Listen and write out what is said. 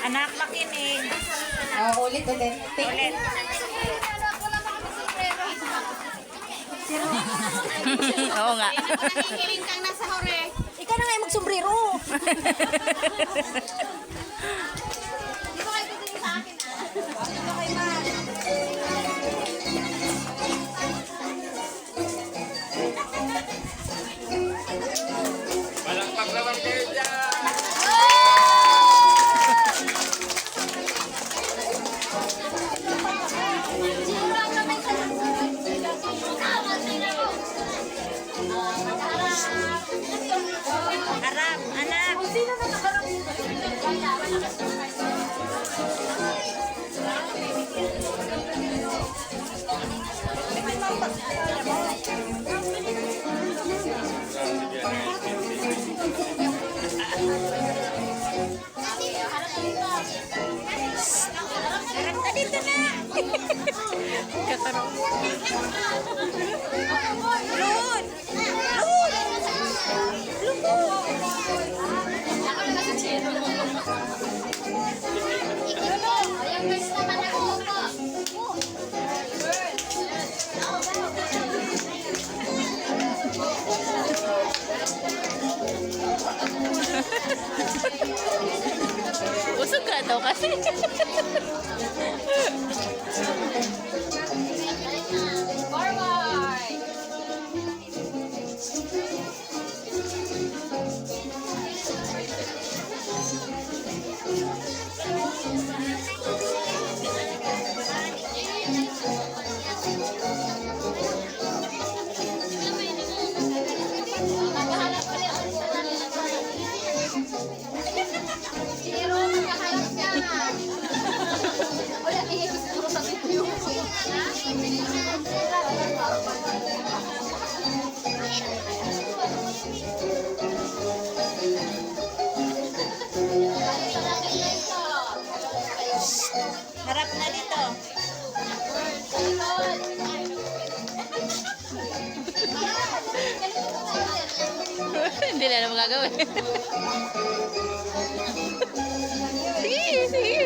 Anak, makinig. Ulit. Ulit. Oo nga. Nakikiling kang nasa hore. Ikaw na nga yung magsombrero. Di ba kayo titingin sa akin Di ba kayo Palakpak naman kayo dyan! Harap, anak. Harap ka dito na. Kakarong. Lud! Lud! Ako na nasa chero. Ayan guys naman ako. Usog ka daw kasi. Forward! Magkahalap ulit ang Chero, magkahalap ka. Wala, iikis ko sa video. Harap na dito. Hindi na naman gagawin. Sige, sige.